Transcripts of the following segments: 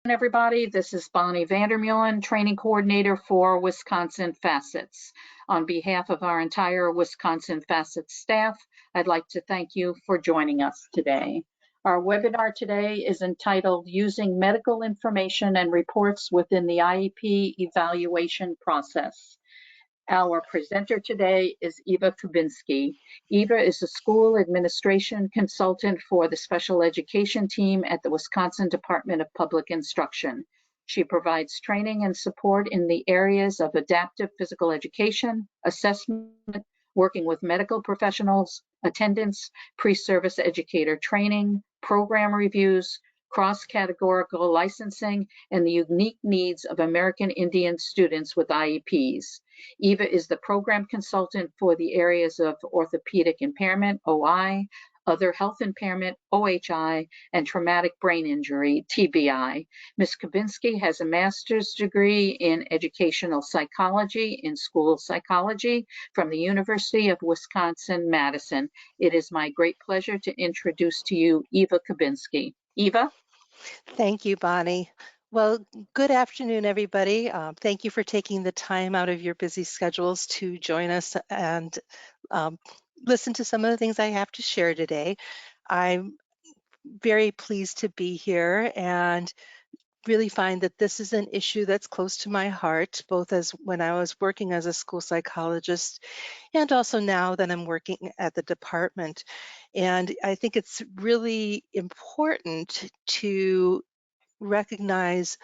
Everybody. This is Bonnie Vandermeulen, Training Coordinator for Wisconsin Facets. On behalf of our entire Wisconsin Facets staff, I'd like to thank you for joining us today. Our webinar today is entitled Using Medical Information and Reports Within the IEP Evaluation Process. Our presenter today is Eva Kubinski. Eva is a school administration consultant for the special education team at the Wisconsin Department of Public Instruction. She provides training and support in the areas of adaptive physical education, assessment, working with medical professionals, attendance, pre-service educator training, program reviews, cross-categorical licensing, and the unique needs of American Indian students with IEPs. Eva is the program consultant for the areas of orthopedic impairment, OI, other health impairment, OHI, and traumatic brain injury, TBI. Ms. Kubinski has a master's degree in educational psychology in school psychology from the University of Wisconsin-Madison. It is my great pleasure to introduce to you Eva Kubinski. Eva? Thank you, Bonnie. Well, good afternoon, everybody. Thank you for taking the time out of your busy schedules to join us and listen to some of the things I have to share today. I'm very pleased to be here and really find that this is an issue that's close to my heart, both as when I was working as a school psychologist and also now that I'm working at the department. And I think it's really important to recognize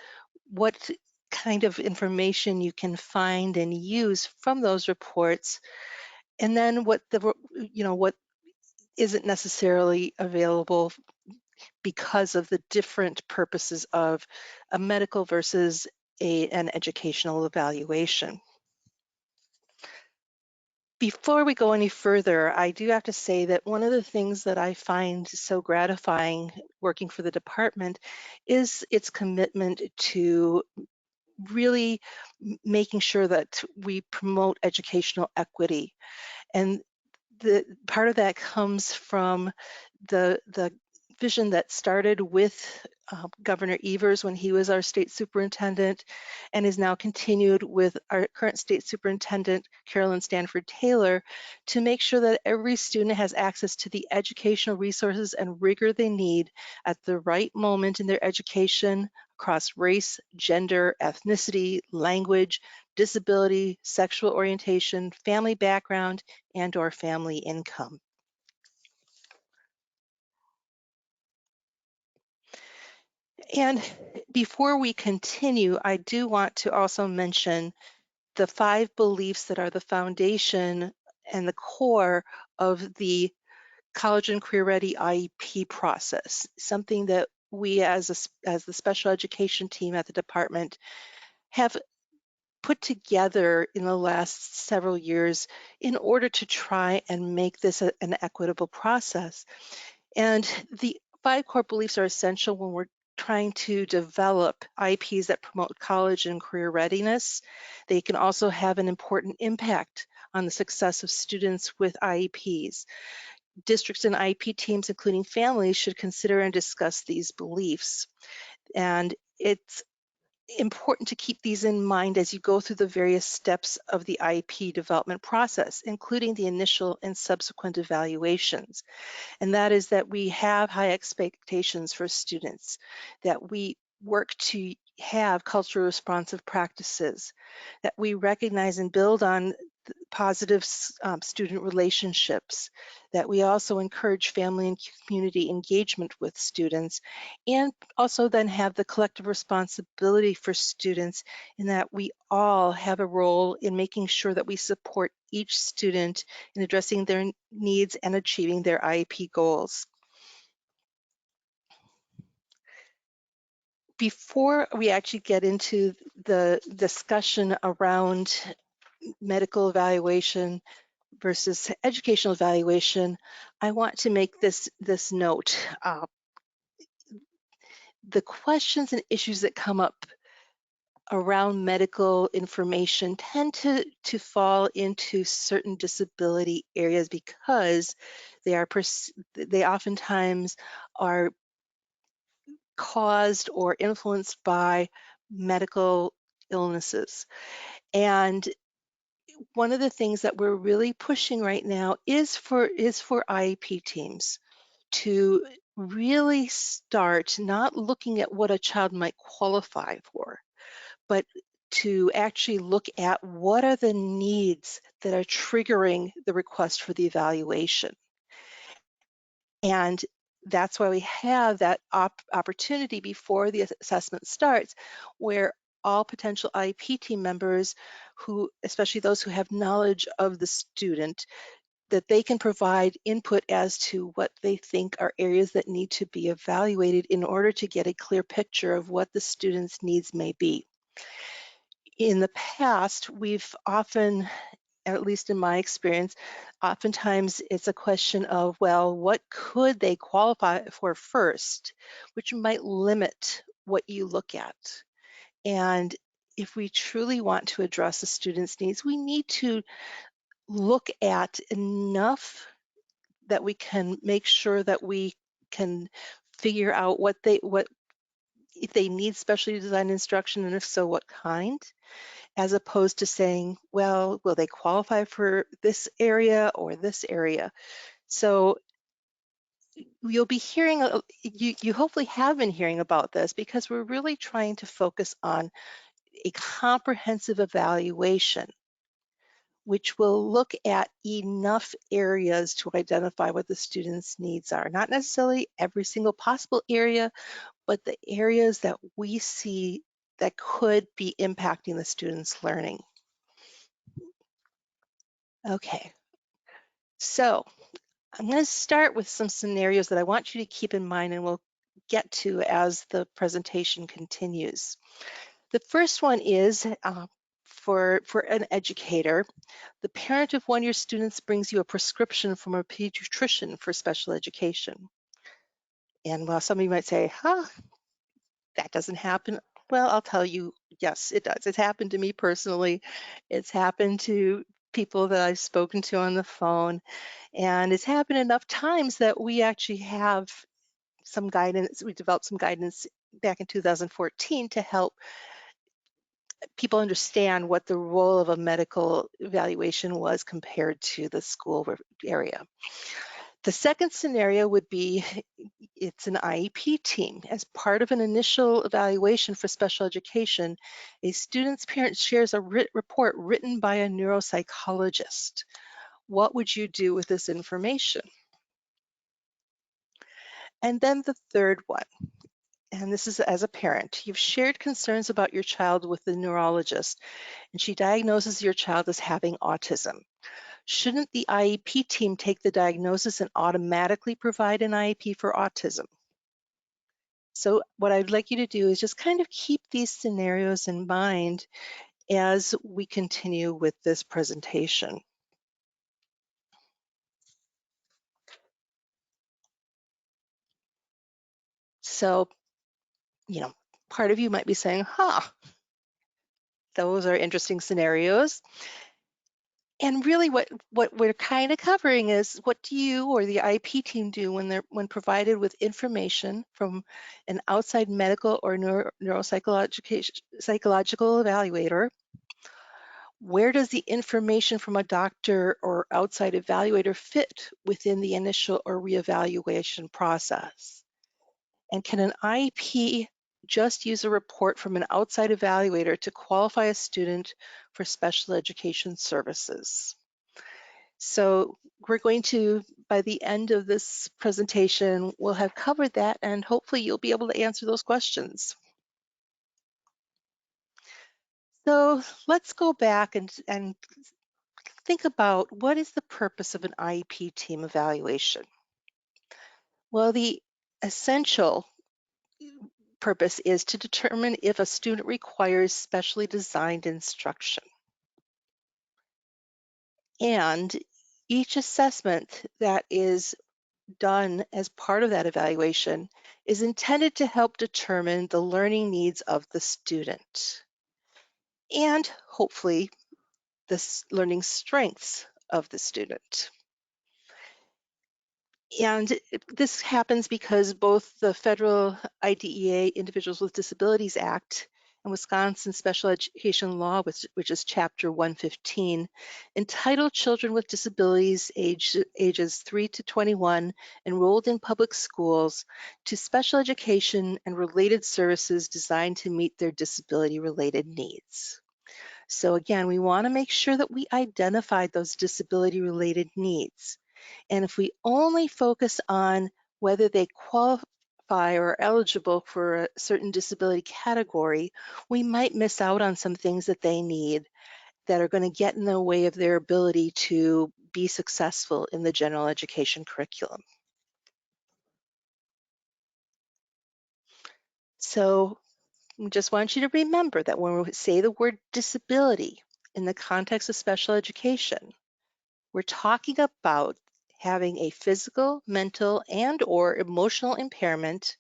what kind of information you can find and use from those reports, and then what what isn't necessarily available because of the different purposes of a medical versus an educational evaluation. Before we go any further, I do have to say that one of the things that I find so gratifying working for the department is its commitment to really making sure that we promote educational equity. And the part of that comes from the vision that started with Governor Evers when he was our state superintendent and is now continued with our current state superintendent, Carolyn Stanford Taylor, to make sure that every student has access to the educational resources and rigor they need at the right moment in their education across race, gender, ethnicity, language, disability, sexual orientation, family background, and/or family income. And before we continue, I do want to also mention the 5 beliefs that are the foundation and the core of the College and Career Ready IEP process, something that we as the special education team at the department have put together in the last several years in order to try and make this an equitable process. And the 5 core beliefs are essential when we're trying to develop IEPs that promote college and career readiness. They can also have an important impact on the success of students with IEPs. Districts and IEP teams, including families, should consider and discuss these beliefs. And it's important to keep these in mind as you go through the various steps of the IEP development process, including the initial and subsequent evaluations. And that is that we have high expectations for students, that we work to have culturally responsive practices, that we recognize and build on positive student relationships, that we also encourage family and community engagement with students, and also then have the collective responsibility for students in that we all have a role in making sure that we support each student in addressing their needs and achieving their IEP goals. Before we actually get into the discussion around medical evaluation versus educational evaluation, I want to make this note. The questions and issues that come up around medical information tend to fall into certain disability areas because they oftentimes are caused or influenced by medical illnesses. And one of the things that we're really pushing right now is for IEP teams to really start not looking at what a child might qualify for, but to actually look at what are the needs that are triggering the request for the evaluation. And that's why we have that opportunity before the assessment starts, where all potential IEP team members who, especially those who have knowledge of the student, that they can provide input as to what they think are areas that need to be evaluated in order to get a clear picture of what the student's needs may be. In the past, we've often, at least in my experience, oftentimes it's a question of, well, what could they qualify for first, which might limit what you look at. And if we truly want to address a student's needs, we need to look at enough that we can make sure that we can figure out what if they need specially designed instruction, and if so, what kind, as opposed to saying, well, will they qualify for this area or this area? So you'll be hearing, you hopefully have been hearing about this, because we're really trying to focus on a comprehensive evaluation, which will look at enough areas to identify what the student's needs are. Not necessarily every single possible area, but the areas that we see that could be impacting the student's learning. Okay, so I'm going to start with some scenarios that I want you to keep in mind and we'll get to as the presentation continues. The first one is for an educator. The parent of one of your students brings you a prescription from a pediatrician for special education. And while some of you might say, huh, that doesn't happen. Well, I'll tell you, yes, it does. It's happened to me personally. It's happened to people that I've spoken to on the phone. And it's happened enough times that we actually have some guidance. We developed some guidance back in 2014 to help people understand what the role of a medical evaluation was compared to the school area. The second scenario would be it's an IEP team. As part of an initial evaluation for special education, a student's parent shares a report written by a neuropsychologist. What would you do with this information? And then the third one, and this is as a parent, you've shared concerns about your child with the neurologist, and she diagnoses your child as having autism. Shouldn't the IEP team take the diagnosis and automatically provide an IEP for autism? So what I'd like you to do is just kind of keep these scenarios in mind as we continue with this presentation. So, part of you might be saying, huh, those are interesting scenarios. And really what we're kind of covering is, what do you or the IEP team do when provided with information from an outside medical or neuropsychological evaluator? Where does the information from a doctor or outside evaluator fit within the initial or reevaluation process? And can an IEP just use a report from an outside evaluator to qualify a student for special education services? So we're going to, by the end of this presentation, we'll have covered that, and hopefully you'll be able to answer those questions. So let's go back and think about, what is the purpose of an IEP team evaluation? Well, the essential purpose is to determine if a student requires specially designed instruction. And each assessment that is done as part of that evaluation is intended to help determine the learning needs of the student and hopefully the learning strengths of the student. And this happens because both the federal IDEA, Individuals with Disabilities Act, and Wisconsin Special Education Law, which is Chapter 115, entitle children with disabilities ages 3 to 21 enrolled in public schools to special education and related services designed to meet their disability-related needs. So again, we want to make sure that we identify those disability-related needs. And if we only focus on whether they qualify or are eligible for a certain disability category, we might miss out on some things that they need that are going to get in the way of their ability to be successful in the general education curriculum. So I just want you to remember that when we say the word disability in the context of special education, we're talking about having a physical, mental, and/or emotional impairment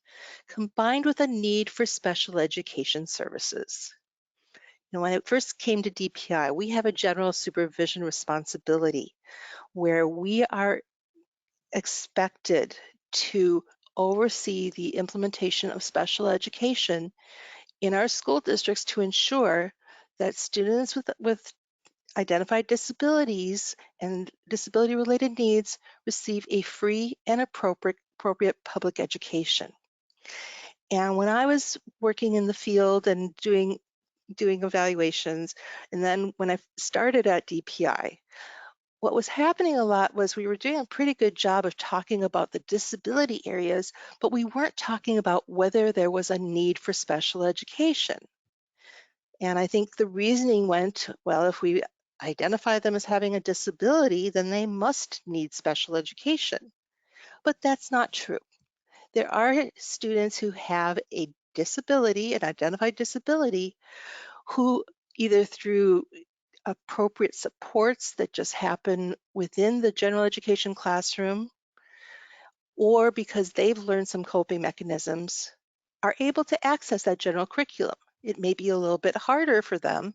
combined with a need for special education services. When it first came to DPI, we have a general supervision responsibility where we are expected to oversee the implementation of special education in our school districts to ensure that students with identified disabilities and disability-related needs receive a free and appropriate public education. And when I was working in the field and doing evaluations, and then when I started at DPI, what was happening a lot was we were doing a pretty good job of talking about the disability areas, but we weren't talking about whether there was a need for special education. And I think the reasoning went, well, if we identify them as having a disability, then they must need special education. But that's not true. There are students who have a disability, an identified disability, who either through appropriate supports that just happen within the general education classroom, or because they've learned some coping mechanisms, are able to access that general curriculum. It may be a little bit harder for them,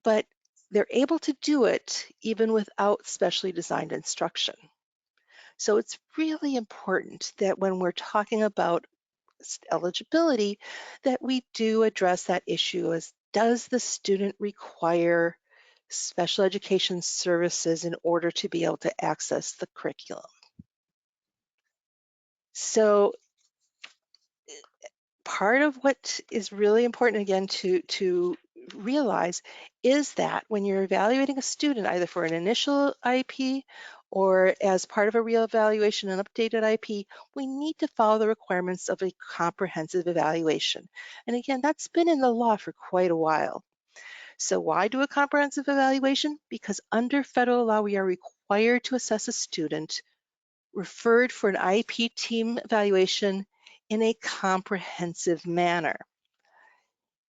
but they're able to do it even without specially designed instruction. So it's really important that when we're talking about eligibility, that we do address that issue as does the student require special education services in order to be able to access the curriculum? So part of what is really important again to realize is that when you're evaluating a student either for an initial IEP or as part of a reevaluation and updated IEP, we need to follow the requirements of a comprehensive evaluation. And again, that's been in the law for quite a while. So why do a comprehensive evaluation? Because under federal law, we are required to assess a student referred for an IEP team evaluation in a comprehensive manner.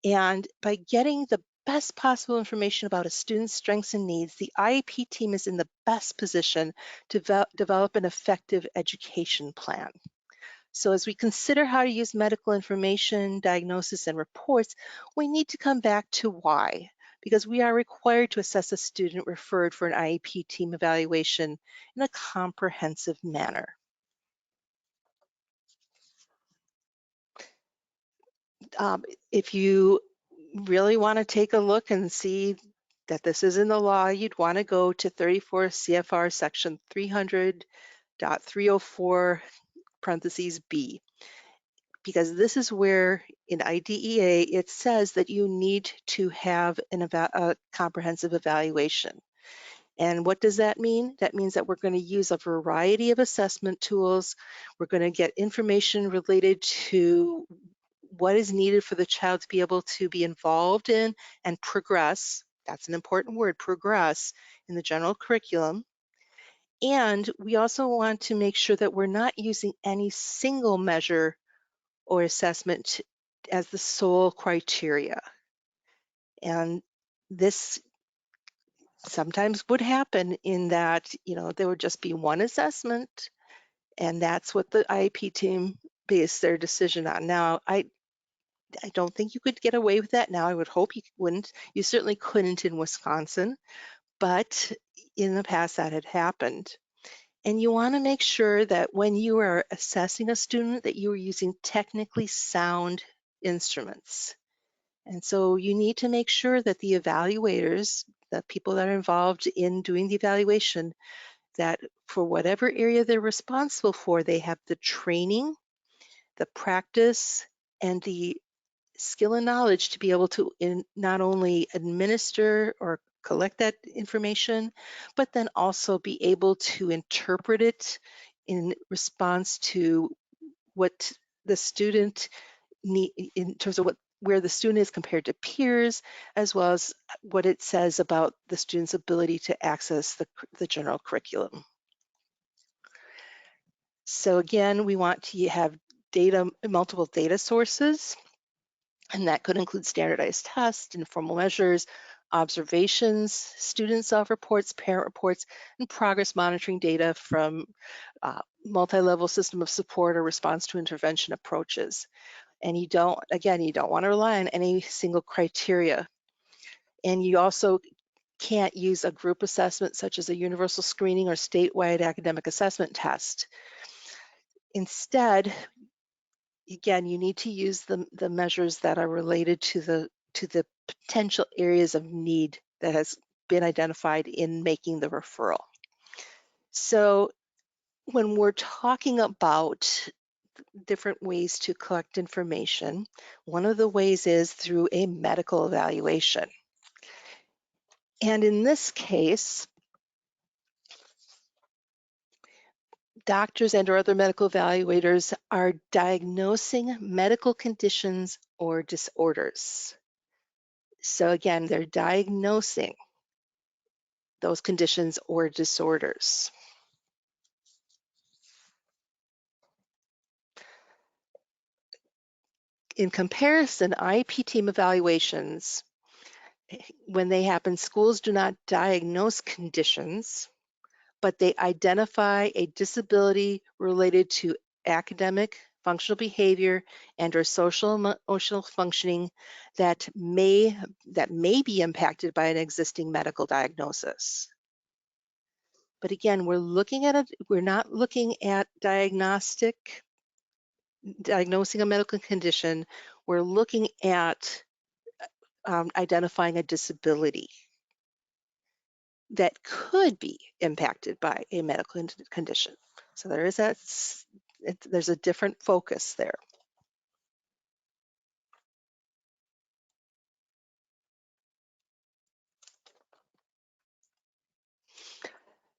And by getting the best possible information about a student's strengths and needs, the IEP team is in the best position to develop an effective education plan. So as we consider how to use medical information, diagnosis, and reports, we need to come back to why, because we are required to assess a student referred for an IEP team evaluation in a comprehensive manner. If you really want to take a look and see that this is in the law, you'd want to go to 34 CFR section 300.304 parentheses B, because this is where in IDEA it says that you need to have a comprehensive evaluation. And what does that mean? That means that we're going to use a variety of assessment tools. We're going to get information related to what is needed for the child to be able to be involved in and progress. That's an important word, progress in the general curriculum. And we also want to make sure that we're not using any single measure or assessment as the sole criteria. And this sometimes would happen in that, there would just be one assessment, and that's what the IEP team based their decision on. Now, I don't think you could get away with that now. I would hope you wouldn't. You certainly couldn't in Wisconsin, but in the past that had happened. And you want to make sure that when you are assessing a student that you are using technically sound instruments. And so you need to make sure that the evaluators, the people that are involved in doing the evaluation, that for whatever area they're responsible for, they have the training, the practice, and the skill and knowledge to be able to not only administer or collect that information, but then also be able to interpret it in response to what the student need in terms of where the student is compared to peers, as well as what it says about the student's ability to access the general curriculum. So again, we want to have multiple data sources, and that could include standardized tests, informal measures, observations, student self-reports, parent reports, and progress monitoring data from multi-level system of support or response to intervention approaches. And you don't want to rely on any single criteria. And you also can't use a group assessment such as a universal screening or statewide academic assessment test. Instead, again, you need to use the measures that are related to the potential areas of need that has been identified in making the referral. So when we're talking about different ways to collect information, one of the ways is through a medical evaluation. And in this case, doctors and or other medical evaluators are diagnosing medical conditions or disorders. So again, they're diagnosing those conditions or disorders. In comparison, IEP team evaluations, when they happen, schools do not diagnose conditions, but they identify a disability related to academic, functional behavior, and or social emotional functioning that may be impacted by an existing medical diagnosis. But again, we're not looking at diagnosing a medical condition. We're looking at identifying a disability that could be impacted by a medical condition. So there's a different focus there.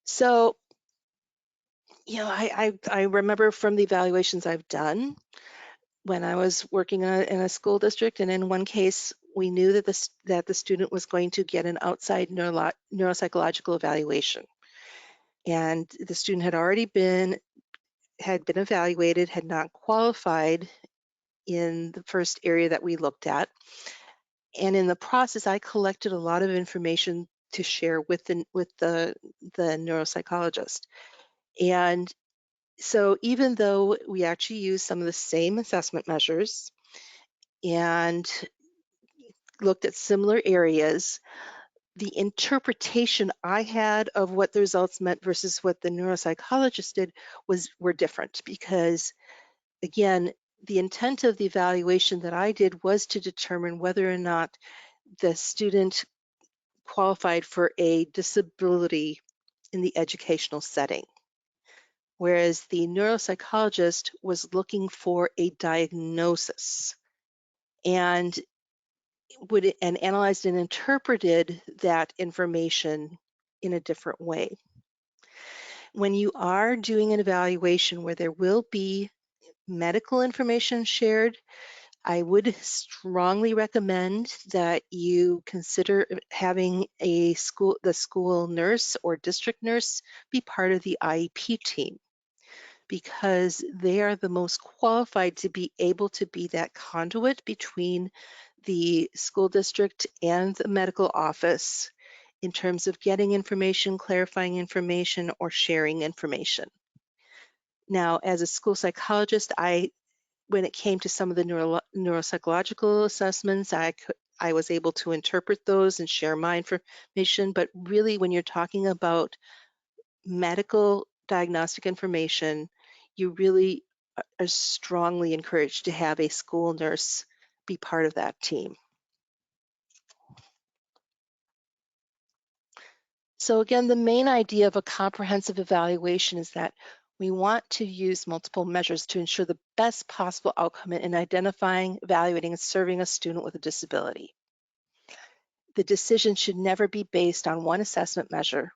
So, I remember from the evaluations I've done when I was working in a school district, and in one case, we knew that the student was going to get an outside neuropsychological evaluation. And the student had been evaluated, had not qualified in the first area that we looked at. And in the process, I collected a lot of information to share with the neuropsychologist. And so even though we actually use some of the same assessment measures and looked at similar areas, the interpretation I had of what the results meant versus what the neuropsychologist did were different, because again, the intent of the evaluation that I did was to determine whether or not the student qualified for a disability in the educational setting, whereas the neuropsychologist was looking for a diagnosis and analyzed and interpreted that information in a different way. When you are doing an evaluation where there will be medical information shared, I would strongly recommend that you consider having the school nurse or district nurse be part of the IEP team, because they are the most qualified to be able to be that conduit between the school district and the medical office in terms of getting information, clarifying information, or sharing information. Now, as a school psychologist, when it came to some of the neuropsychological assessments, I was able to interpret those and share my information. But really, when you're talking about medical diagnostic information, you really are strongly encouraged to have a school nurse be part of that team. So again, the main idea of a comprehensive evaluation is that we want to use multiple measures to ensure the best possible outcome in identifying, evaluating, and serving a student with a disability. The decision should never be based on one assessment measure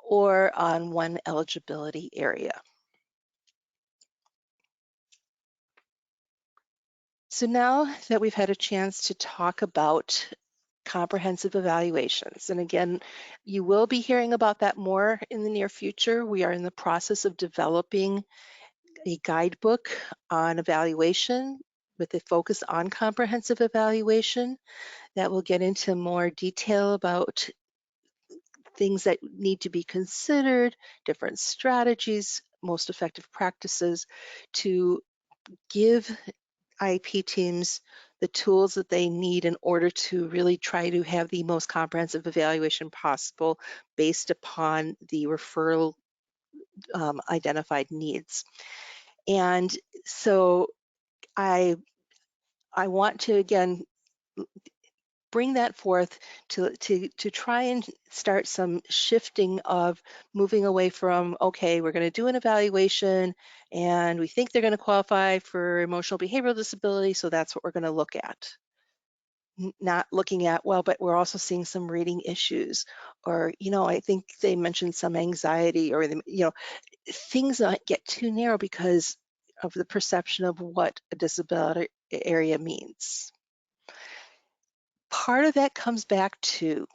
or on one eligibility area. So now that we've had a chance to talk about comprehensive evaluations, and again, you will be hearing about that more in the near future. We are in the process of developing a guidebook on evaluation with a focus on comprehensive evaluation that will get into more detail about things that need to be considered, different strategies, most effective practices to give IEP teams the tools that they need in order to really try to have the most comprehensive evaluation possible based upon the referral identified needs. And so I want to again bring that forth to try and start some shifting of moving away from, okay, we're going to do an evaluation and we think they're going to qualify for emotional behavioral disability, so that's what we're going to look at. Not looking at, well, but we're also seeing some reading issues, or, I think they mentioned some anxiety, or, things that get too narrow because of the perception of what a disability area means. Part of that comes back to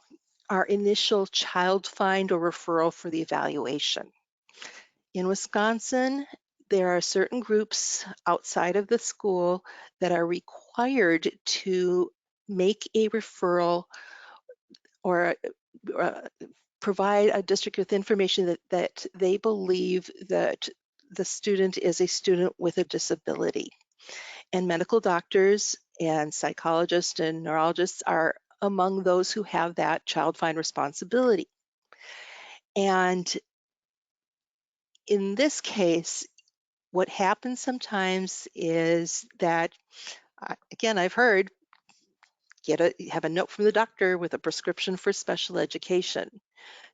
our initial child find or referral for the evaluation. In Wisconsin, there are certain groups outside of the school that are required to make a referral or uh, provide a district with information that they believe that the student is a student with a disability. And medical doctors and psychologists and neurologists are among those who have that child find responsibility. And in this case, what happens sometimes is that, again, I've heard, have a note from the doctor with a prescription for special education.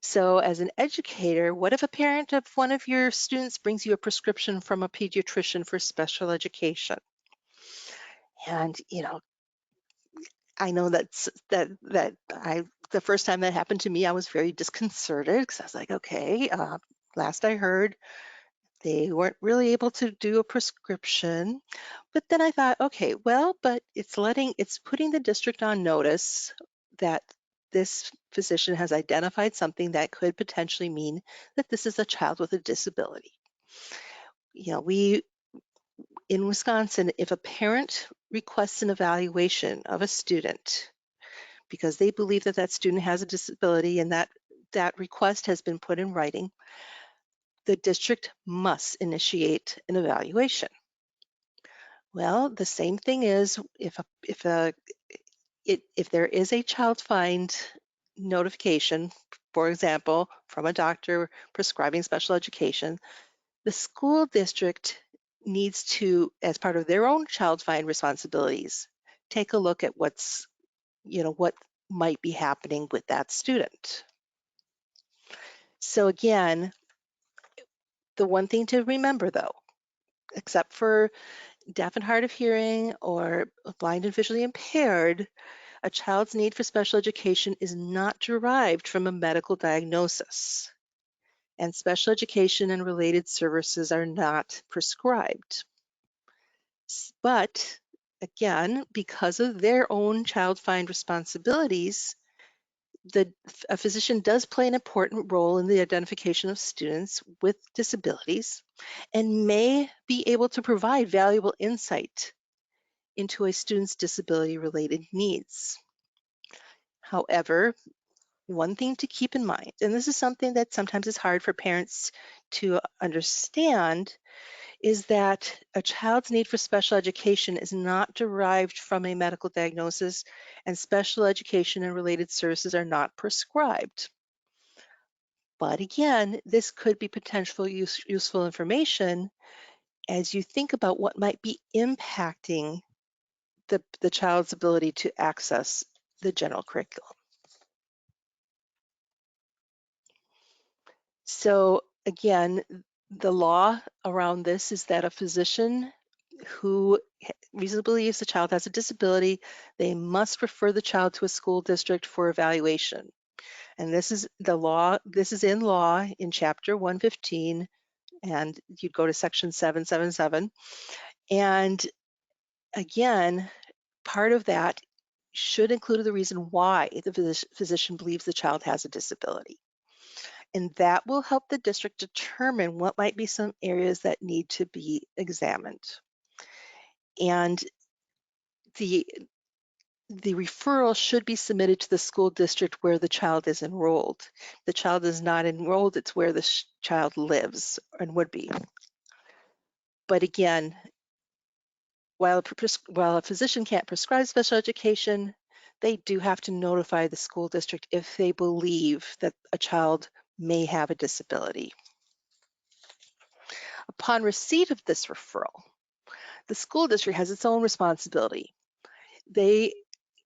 So as an educator, what if a parent of one of your students brings you a prescription from a pediatrician for special education? And, I know the first time that happened to me, I was very disconcerted because I was like, okay, last I heard, they weren't really able to do a prescription. But then I thought, okay, well, but it's putting the district on notice that this physician has identified something that could potentially mean that this is a child with a disability. We in Wisconsin, if a parent requests an evaluation of a student because they believe that that student has a disability and that request has been put in writing, the district must initiate an evaluation. Well, the same thing is if there is a child find notification, for example, from a doctor prescribing special education, the school district needs to, as part of their own child find responsibilities, take a look at what might be happening with that student. So again, the one thing to remember though, except for deaf and hard of hearing or blind and visually impaired, a child's need for special education is not derived from a medical diagnosis, and special education and related services are not prescribed. But again, because of their own child find responsibilities, a physician does play an important role in the identification of students with disabilities and may be able to provide valuable insight into a student's disability-related needs. However, one thing to keep in mind, and this is something that sometimes is hard for parents to understand, is that a child's need for special education is not derived from a medical diagnosis, and special education and related services are not prescribed. But again, this could be potential useful information as you think about what might be impacting the child's ability to access the general curriculum. So again, the law around this is that a physician who reasonably believes the child has a disability, they must refer the child to a school district for evaluation. And this is the law, this is in law in chapter 115, and you'd go to section 777. And again, part of that should include the reason why the physician believes the child has a disability. And that will help the district determine what might be some areas that need to be examined. And the referral should be submitted to the school district where the child is enrolled. The child is not enrolled, it's where the child lives and would be. But again, while a physician can't prescribe special education, they do have to notify the school district if they believe that a child may have a disability. Upon receipt of this referral, the school district has its own responsibility.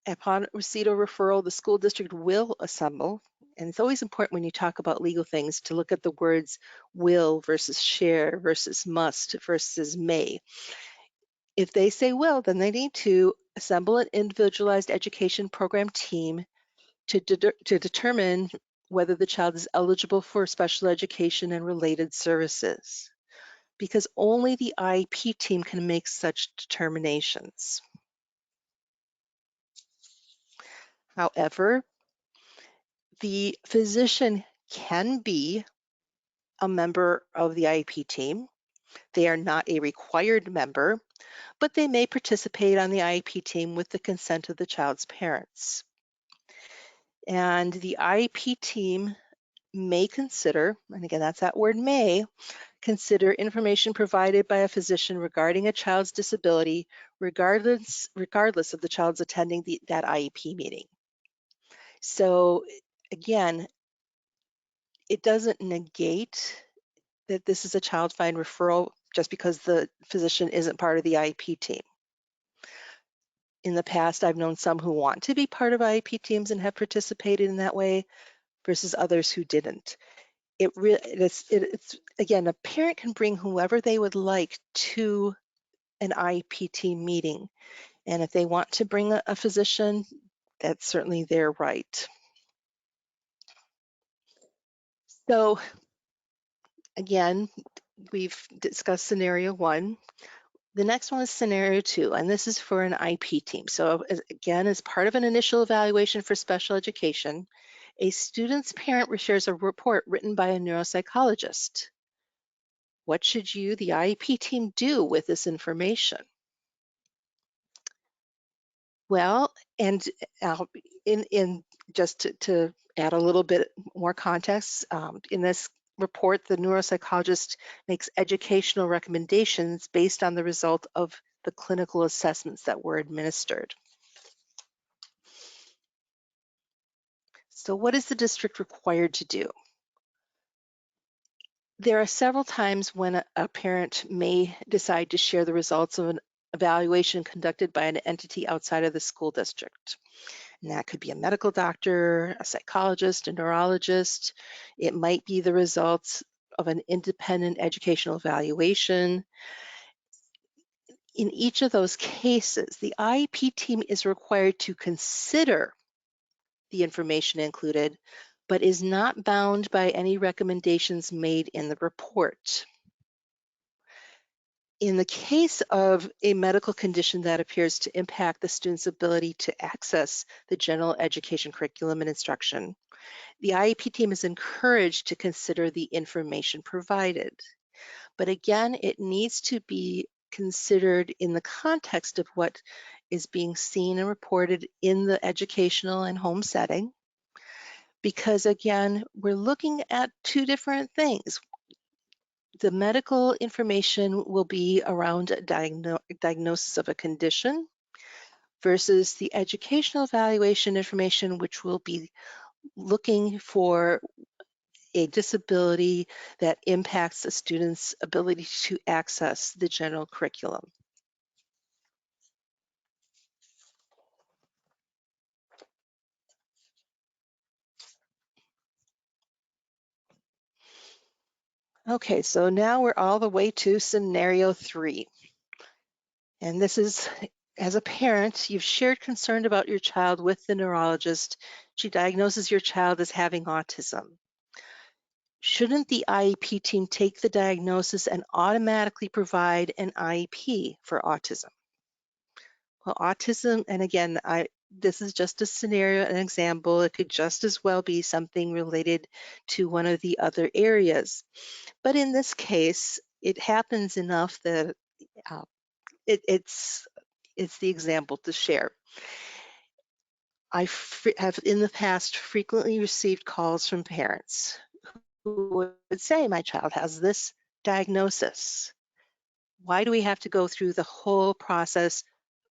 Upon receipt of referral, the school district will assemble, and it's always important when you talk about legal things to look at the words will versus share versus must versus may. If they say will, then they need to assemble an individualized education program team to determine whether the child is eligible for special education and related services, because only the IEP team can make such determinations. However, the physician can be a member of the IEP team. They are not a required member, but they may participate on the IEP team with the consent of the child's parents. And the IEP team may consider, and again, that's that word may, consider information provided by a physician regarding a child's disability, regardless of the child's attending that IEP meeting. So again, it doesn't negate that this is a child find referral just because the physician isn't part of the IEP team. In the past, I've known some who want to be part of IEP teams and have participated in that way versus others who didn't. It's again, a parent can bring whoever they would like to an IEP team meeting. And if they want to bring a physician, that's certainly their right. So again, we've discussed scenario 1. The next one is scenario 2, and this is for an IEP team. So again, as part of an initial evaluation for special education, a student's parent shares a report written by a neuropsychologist. What should you, the IEP team, do with this information? Well, and in just to add a little bit more context, in this report, the neuropsychologist makes educational recommendations based on the result of the clinical assessments that were administered. So what is the district required to do? There are several times when a parent may decide to share the results of an evaluation conducted by an entity outside of the school district. And that could be a medical doctor, a psychologist, a neurologist. It might be the results of an independent educational evaluation. In each of those cases, the IEP team is required to consider the information included, but is not bound by any recommendations made in the report. In the case of a medical condition that appears to impact the student's ability to access the general education curriculum and instruction, the IEP team is encouraged to consider the information provided. But again, it needs to be considered in the context of what is being seen and reported in the educational and home setting. Because again, we're looking at two different things. The medical information will be around a diagnosis of a condition versus the educational evaluation information, which will be looking for a disability that impacts a student's ability to access the general curriculum. Okay, so now we're all the way to scenario 3. And this is, as a parent, you've shared concern about your child with the neurologist. She diagnoses your child as having autism. Shouldn't the IEP team take the diagnosis and automatically provide an IEP for autism? Well, autism, and again, this is just a scenario, an example. It could just as well be something related to one of the other areas. But in this case, it happens enough that uh, it's the example to share. Have in the past frequently received calls from parents who would say, my child has this diagnosis. Why do we have to go through the whole process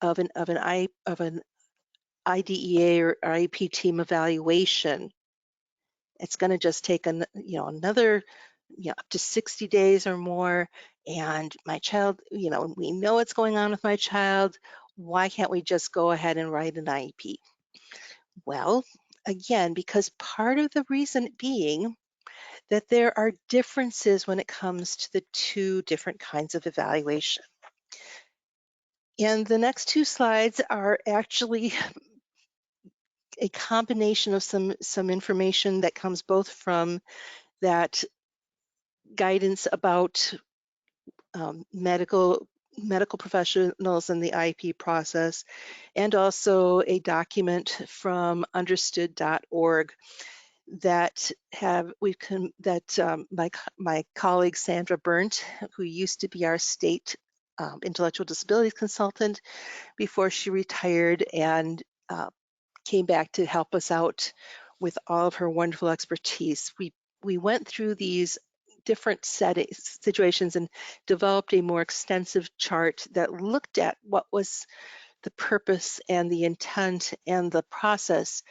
of an IDEA or IEP team evaluation? It's going to just take another up to 60 days or more, and my child, we know what's going on with my child. Why can't we just go ahead and write an IEP? Well, again, because part of the reason being that there are differences when it comes to the two different kinds of evaluation. And the next two slides are actually a combination of some information that comes both from that guidance about medical professionals in the IEP process, and also a document from understood.org that my colleague Sandra Burnt, who used to be our state intellectual disabilities consultant before she retired and came back to help us out with all of her wonderful expertise. We went through these different situations and developed a more extensive chart that looked at what was the purpose and the intent and the process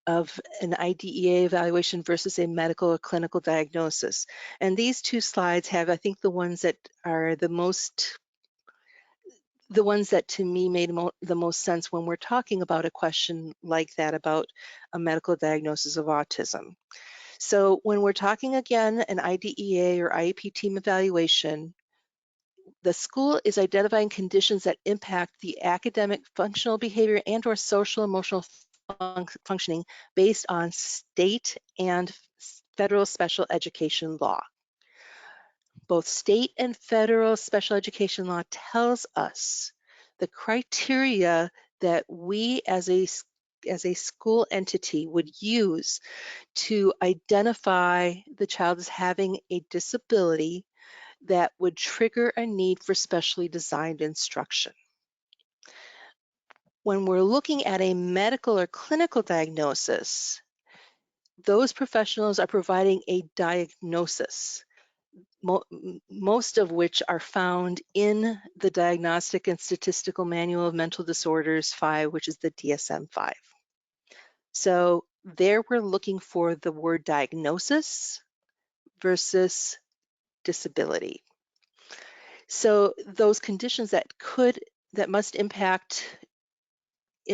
of an IDEA evaluation versus a medical or clinical diagnosis. And these two slides have, I think, the ones that are the ones that to me made the most sense when we're talking about a question like that about a medical diagnosis of autism. So when we're talking again an IDEA or IEP team evaluation, the school is identifying conditions that impact the academic, functional behavior, and or social emotional functioning based on state and federal special education law. Both state and federal special education law tells us the criteria that we as a school entity would use to identify the child as having a disability that would trigger a need for specially designed instruction. When we're looking at a medical or clinical diagnosis, those professionals are providing a diagnosis, most of which are found in the Diagnostic and Statistical Manual of Mental Disorders 5, which is the DSM-5. So there we're looking for the word diagnosis versus disability. So those conditions that must impact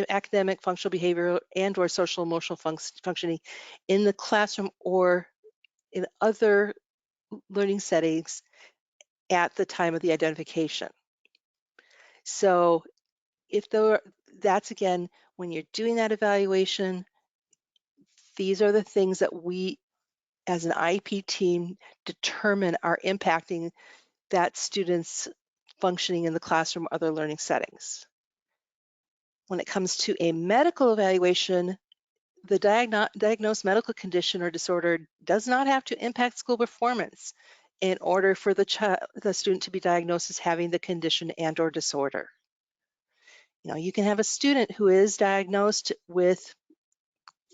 academic, functional, behavioral, and or social emotional functioning in the classroom or in other learning settings at the time of the identification. So that's again, when you're doing that evaluation, these are the things that we as an IEP team determine are impacting that student's functioning in the classroom or other learning settings. When it comes to a medical evaluation, the diagnosed medical condition or disorder does not have to impact school performance in order for the student to be diagnosed as having the condition and or disorder. You can have a student who is diagnosed with,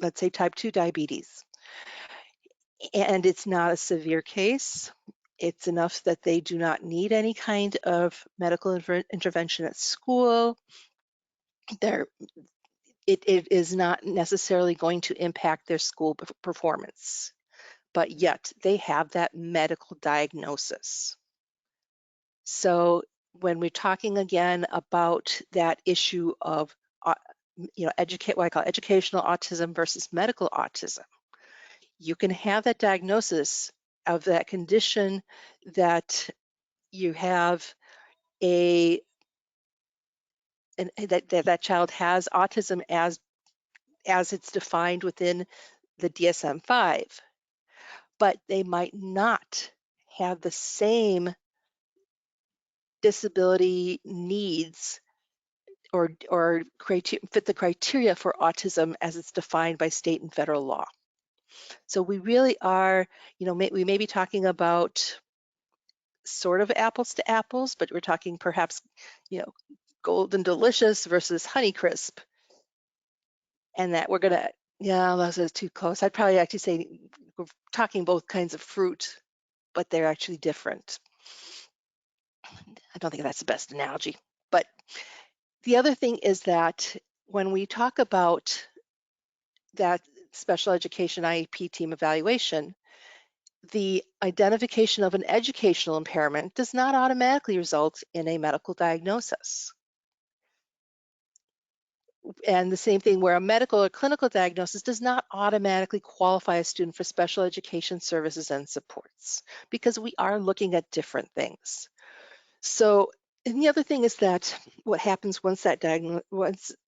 let's say, type 2 diabetes, and it's not a severe case. It's enough that they do not need any kind of medical intervention at school. It is not necessarily going to impact their school performance. but yet they have that medical diagnosis. So when we're talking again about that issue of what I call educational autism versus medical autism, you can have that diagnosis of that condition, that you have a and that child has autism as it's defined within the DSM-5, but they might not have the same disability needs or fit the criteria for autism as it's defined by state and federal law. So we really are, we may be talking about sort of apples to apples, but we're talking perhaps, you know, Golden Delicious versus Honeycrisp, and that we're gonna, yeah, those are too close. I'd probably actually say we're talking both kinds of fruit, but they're actually different. I don't think that's the best analogy. But the other thing is that when we talk about that special education IEP team evaluation, the identification of an educational impairment does not automatically result in a medical diagnosis. And the same thing where a medical or clinical diagnosis does not automatically qualify a student for special education services and supports, because we are looking at different things. So, and the other thing is that what happens once that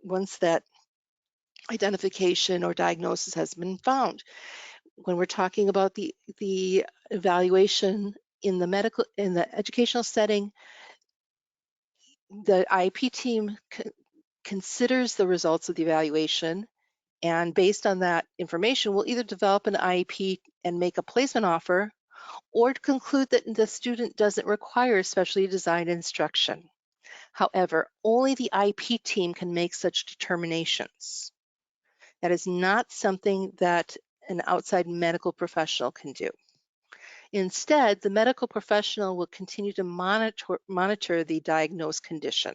once that identification or diagnosis has been found, when we're talking about the evaluation in the educational setting, the IEP team considers the results of the evaluation, and based on that information, we'll either develop an IEP and make a placement offer, or to conclude that the student doesn't require specially designed instruction. However, only the IEP team can make such determinations. That is not something that an outside medical professional can do. Instead, the medical professional will continue to monitor the diagnosed condition,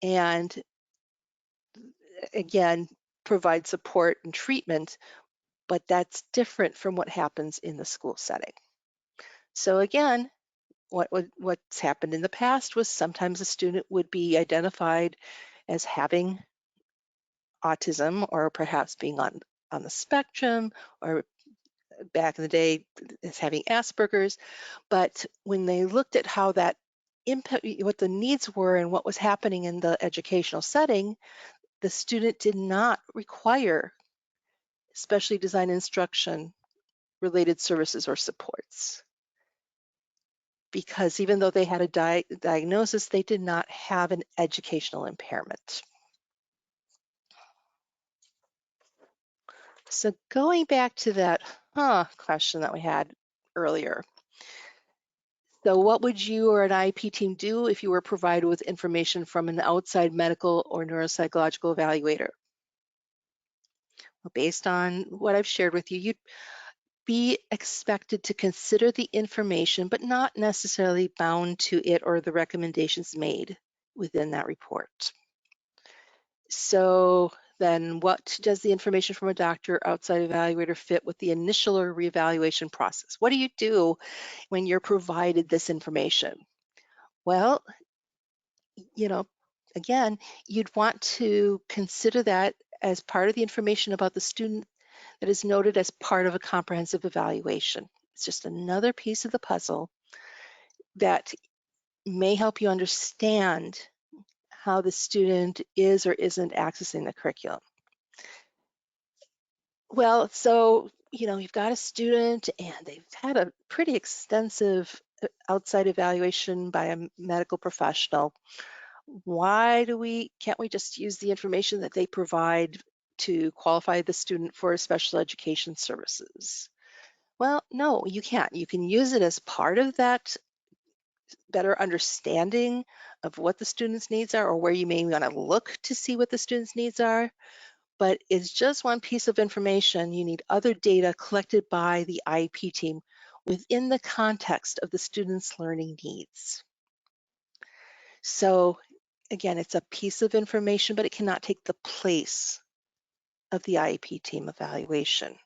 and again, provide support and treatment, but that's different from what happens in the school setting. So again, what's happened in the past was sometimes a student would be identified as having autism, or perhaps being on the spectrum, or back in the day as having Asperger's. But when they looked at how that impact, what the needs were and what was happening in the educational setting, the student did not require specially designed instruction related services or supports, because even though they had a diagnosis, they did not have an educational impairment. So going back to that question that we had earlier. So what would you or an IEP team do if you were provided with information from an outside medical or neuropsychological evaluator? Well, based on what I've shared with you, you'd be expected to consider the information, but not necessarily bound to it or the recommendations made within that report. So then what does the information from a doctor or outside evaluator fit with the initial or reevaluation process? What do you do when you're provided this information? Well, you know, again, you'd want to consider that as part of the information about the student that is noted as part of a comprehensive evaluation. It's just another piece of the puzzle that may help you understand how the student is or isn't accessing the curriculum. Well, so, you've got a student and they've had a pretty extensive outside evaluation by a medical professional. Can't we just use the information that they provide to qualify the student for special education services? Well, no, you can't. You can use it as part of that better understanding of what the student's needs are, or where you may want to look to see what the student's needs are. But it's just one piece of information. You need other data collected by the IEP team within the context of the student's learning needs. So again, it's a piece of information, but it cannot take the place of the IEP team evaluation.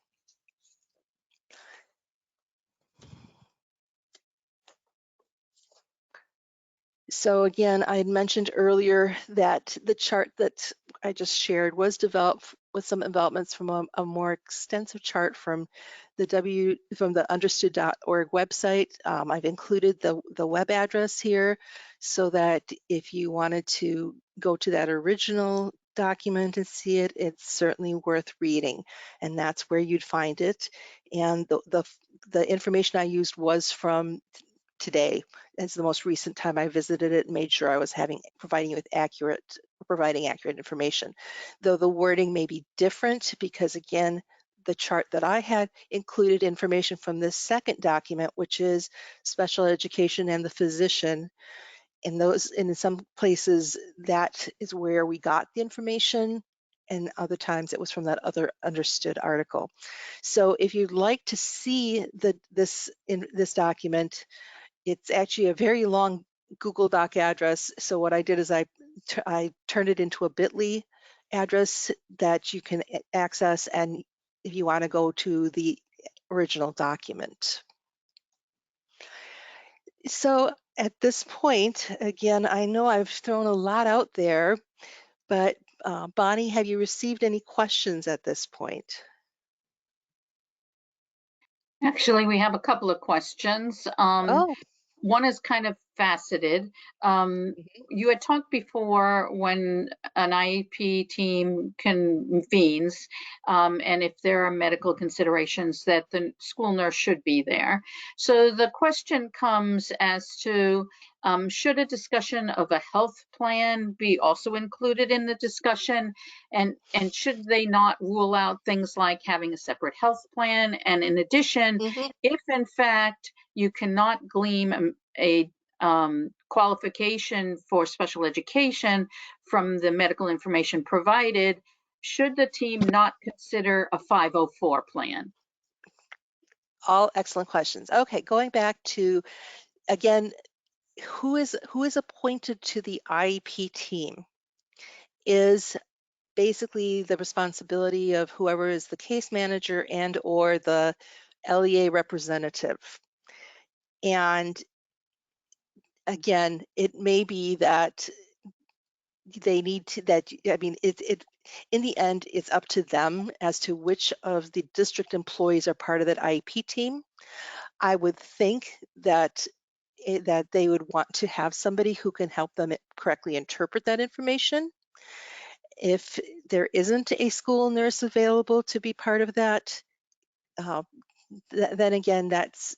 So again, I had mentioned earlier that the chart that I just shared was developed with some developments from a more extensive chart from the understood.org website. I've included the web address here so that if you wanted to go to that original document and see it, it's certainly worth reading, and that's where you'd find it. And the information I used was from today. It's the most recent time I visited it and made sure I was providing you with providing accurate information. Though the wording may be different because again, the chart that I had included information from this second document, which is special education and the physician. In some places, that is where we got the information, and other times it was from that other understood article. So if you'd like to see this document, it's actually a very long Google Doc address. So what I did is I turned it into a bit.ly address that you can access, and if you want to go to the original document. So at this point, again, I know I've thrown a lot out there, but Bonnie, have you received any questions at this point? Actually, we have a couple of questions. Oh, One is kind of faceted. Um, mhm, you had talked before when an IEP team convenes, and if there are medical considerations that the school nurse should be there. So the question comes as to should a discussion of a health plan be also included in the discussion? And should they not rule out things like having a separate health plan? And in addition, mhm. if in fact you cannot glean a qualification for special education from the medical information provided, should the team not consider a 504 plan? All excellent questions. Okay, going back to, again, who is appointed to the IEP team is basically the responsibility of whoever is the case manager and or the LEA representative. And again, it may be that they need to that I mean it in the end it's up to them as to which of the district employees are part of that IEP team. I would think that that they would want to have somebody who can help them correctly interpret that information. If there isn't a school nurse available to be part of that, uh, then again, that's,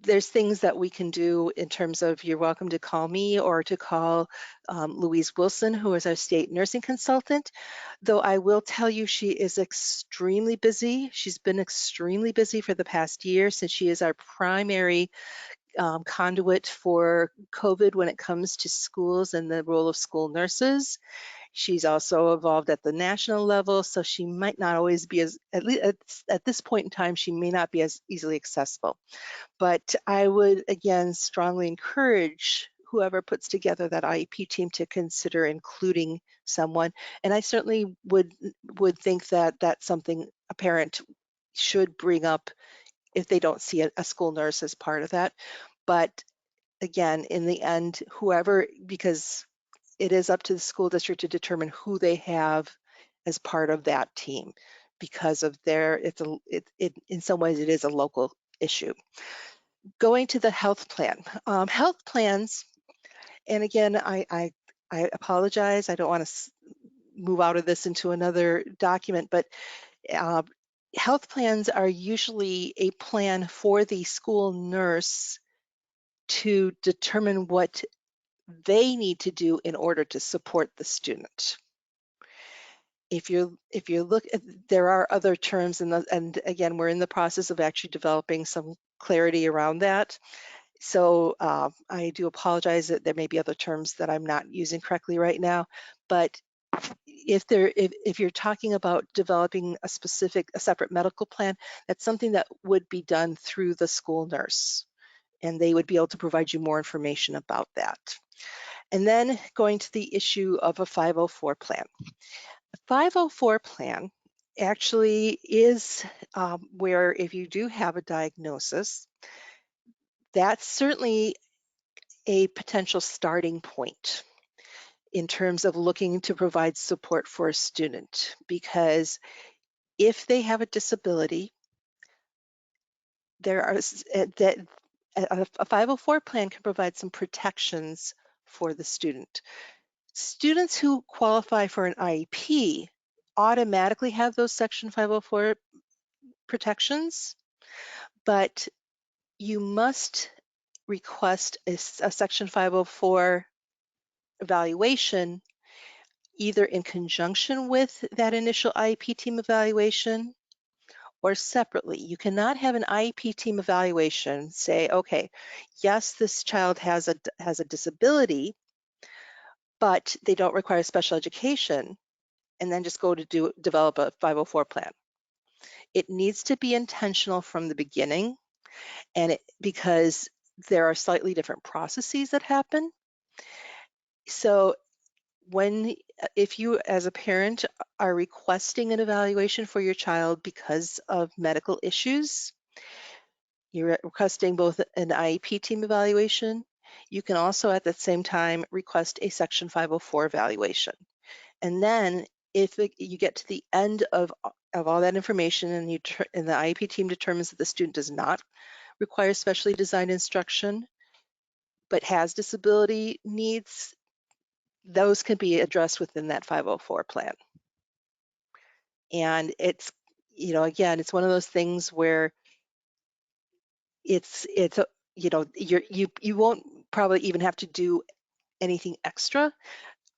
there's things that we can do in terms of you're welcome to call me or to call Louise Wilson, who is our state nursing consultant. Though I will tell you, she is extremely busy. She's been extremely busy for the past year since she is our primary conduit for COVID when it comes to schools and the role of school nurses. She's also involved at the national level, so she might not always be as, at least at this point in time, she may not be as easily accessible. But I would, again, strongly encourage whoever puts together that IEP team to consider including someone. And I certainly would think that that's something a parent should bring up if they don't see a school nurse as part of that. But again, in the end, whoever, because it is up to the school district to determine who they have as part of that team because of in some ways it is a local issue. Going to the health plan. Health plans, and again, I apologize. I don't want to move out of this into another document, but uh, health plans are usually a plan for the school nurse to determine what they need to do in order to support the student. If you look at, there are other terms, and again, we're in the process of actually developing some clarity around that. So I do apologize that there may be other terms that I'm not using correctly right now, but if you're talking about developing a separate medical plan, that's something that would be done through the school nurse, and they would be able to provide you more information about that. And then going to the issue of a 504 plan. A 504 plan actually is where if you do have a diagnosis, that's certainly a potential starting point in terms of looking to provide support for a student, because if they have a disability, there are that a 504 plan can provide some protections for the student. Students who qualify for an IEP automatically have those Section 504 protections, but you must request a Section 504 evaluation either in conjunction with that initial IEP team evaluation or separately. You cannot have an IEP team evaluation say, okay, yes, this child has a disability, but they don't require special education, and then just go to develop a 504 plan. It needs to be intentional from the beginning, and because there are slightly different processes that happen. So if you as a parent are requesting an evaluation for your child because of medical issues, you're requesting both an IEP team evaluation. You can also at the same time request a Section 504 evaluation. And then if you get to the end of all that information and and the IEP team determines that the student does not require specially designed instruction but has disability needs, those can be addressed within that 504 plan. And it's, again, it's one of those things where you won't probably even have to do anything extra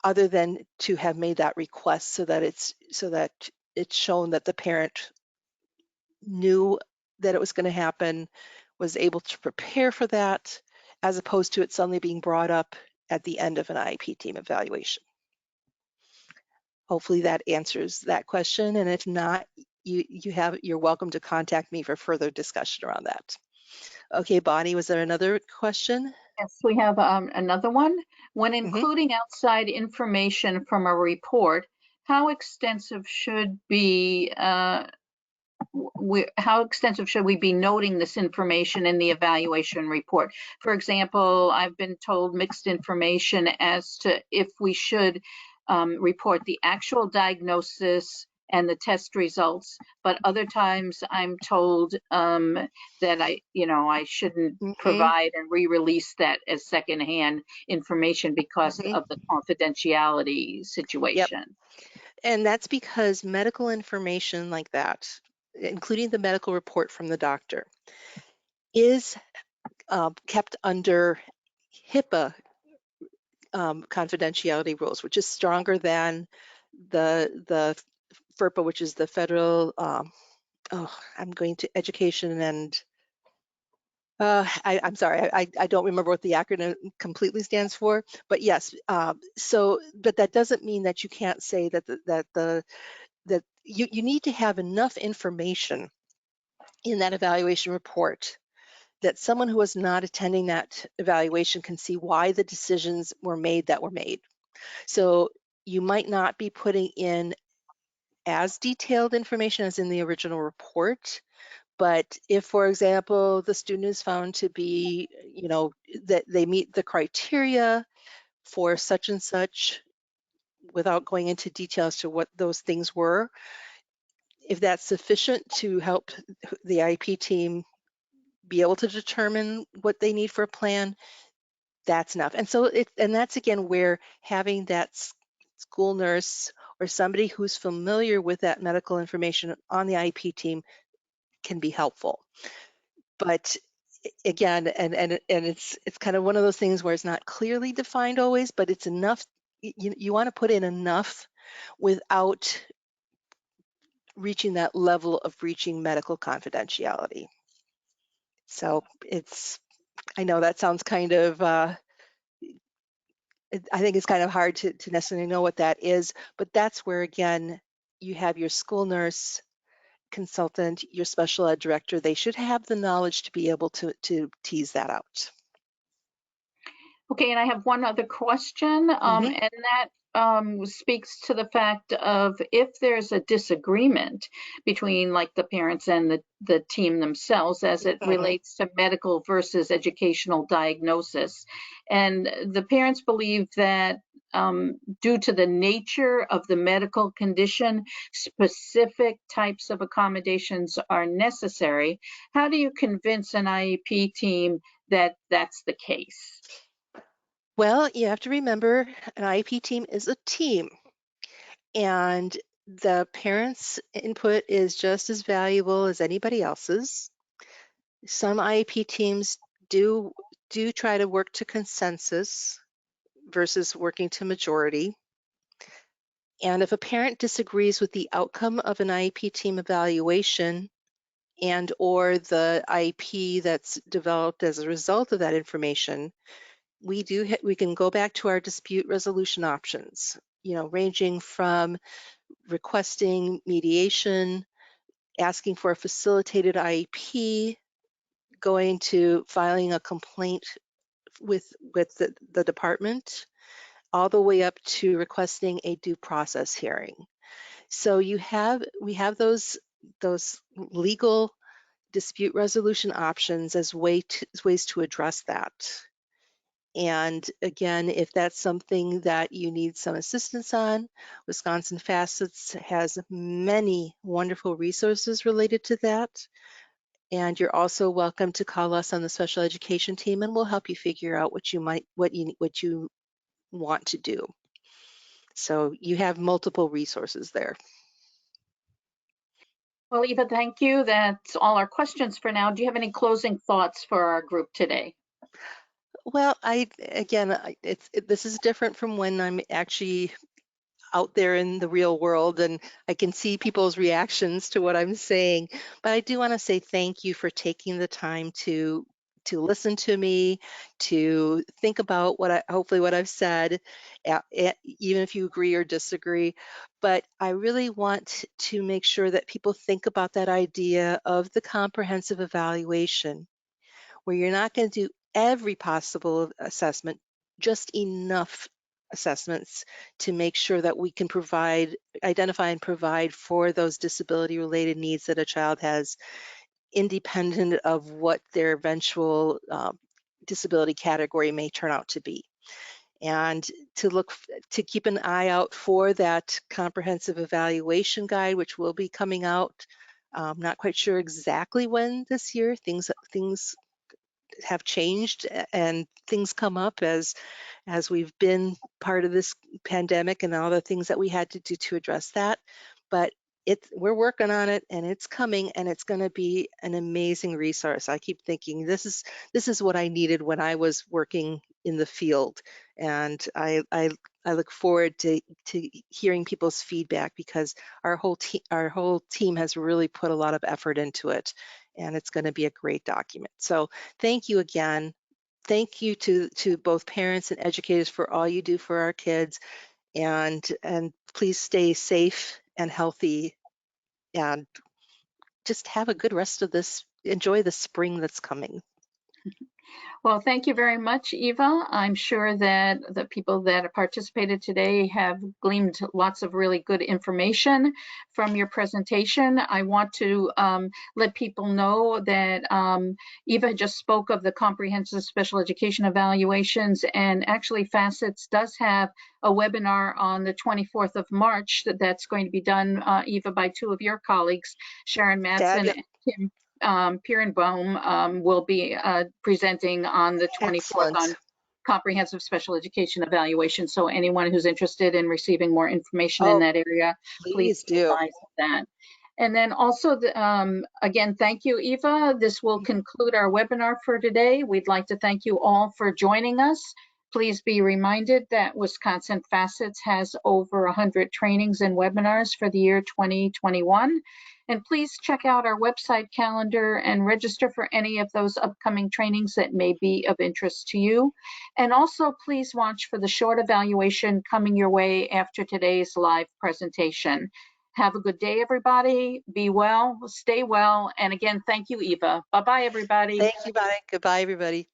other than to have made that request so that it's shown that the parent knew that it was going to happen, was able to prepare for that, as opposed to it suddenly being brought up at the end of an IEP team evaluation. Hopefully that answers that question, and if not, you're welcome to contact me for further discussion around that. Okay, Bonnie, was there another question? Yes, we have another one. When Mhm. including outside information from a report, how extensive should be how extensive should we be noting this information in the evaluation report? For example, I've been told mixed information as to if we should report the actual diagnosis and the test results, but other times I'm told that I shouldn't Mhm. provide and re-release that as secondhand information because Mhm. of the confidentiality Yep. situation. And that's because medical information like that, including the medical report from the doctor, is kept under HIPAA confidentiality rules, which is stronger than the FERPA, which is the federal. I'm going to education and. I'm sorry, I don't remember what the acronym completely stands for, but yes. But that doesn't mean that you can't say that you need to have enough information in that evaluation report that someone who is not attending that evaluation can see why the decisions were made that were made. So you might not be putting in as detailed information as in the original report, but if, for example, the student is found to be, that they meet the criteria for such and such, without going into details to what those things were, if that's sufficient to help the IEP team be able to determine what they need for a plan, that's enough. And that's again where having that school nurse or somebody who's familiar with that medical information on the IEP team can be helpful. But again, and it's kind of one of those things where it's not clearly defined always, but it's enough. You want to put in enough without reaching that level of breaching medical confidentiality. So I know that sounds kind of, I think it's kind of hard to necessarily know what that is, but that's where, again, you have your school nurse consultant, your special ed director. They should have the knowledge to be able to tease that out. Okay, and I have one other question, Hmm. and that speaks to the fact of if there's a disagreement between like the parents and the team themselves as it Mhm. relates to medical versus educational diagnosis. And the parents believe that due to the nature of the medical condition, specific types of accommodations are necessary. How do you convince an IEP team that that's the case? Well, you have to remember an IEP team is a team, and the parents' input is just as valuable as anybody else's. Some IEP teams do do try to work to consensus versus working to majority. And if a parent disagrees with the outcome of an IEP team evaluation and or the IEP that's developed as a result of that information, we can go back to our dispute resolution options, ranging from requesting mediation, asking for a facilitated IEP, going to filing a complaint with the department, all the way up to requesting a due process hearing. So we have those legal dispute resolution options as ways to address that. And again, if that's something that you need some assistance on, Wisconsin Facets has many wonderful resources related to that. And you're also welcome to call us on the special education team, and we'll help you figure out what you want to do. So you have multiple resources there. Well, Eva, thank you. That's all our questions for now. Do you have any closing thoughts for our group today? Well, this is different from when I'm actually out there in the real world and I can see people's reactions to what I'm saying. But I do want to say thank you for taking the time to listen to me, to think about hopefully what I've said, even if you agree or disagree. But I really want to make sure that people think about that idea of the comprehensive evaluation, where you're not going to do every possible assessment, just enough assessments to make sure that we can identify and provide for those disability related needs that a child has, independent of what their eventual disability category may turn out to be. And to keep an eye out for that comprehensive evaluation guide, which will be coming out. Not quite sure exactly when this year. Things have changed and things come up as we've been part of this pandemic and all the things that we had to do to address that. But we're working on it and it's coming and it's going to be an amazing resource. I keep thinking this is what I needed when I was working in the field, and I look forward to hearing people's feedback because our whole team has really put a lot of effort into it, and it's going to be a great document. So thank you again. Thank you to both parents and educators for all you do for our kids, and please stay safe and healthy, and just have a good rest of this. Enjoy the spring that's coming. Well, thank you very much, Eva. I'm sure that the people that participated today have gleaned lots of really good information from your presentation. I want to let people know that Eva just spoke of the comprehensive special education evaluations, and actually Facets does have a webinar on the 24th of March that's going to be done, Eva, by two of your colleagues, Sharon Matson Fabulous. and Kim Pierenbaum will be presenting on the 24th on Excellent. comprehensive special education evaluation. So anyone who's interested in receiving more information in Oh, that area, please please be do. advised of that. And then also, again, thank you, Eva. This will conclude our webinar for today. We'd like to thank you all for joining us. Please be reminded that Wisconsin Facets has over 100 trainings and webinars for the year 2021. And please check out our website calendar and register for any of those upcoming trainings that may be of interest to you. And also, please watch for the short evaluation coming your way after today's live presentation. Have a good day, everybody. Be well, stay well. And again, thank you, Eva. Bye-bye, everybody. Thank you. Bye. Goodbye, everybody.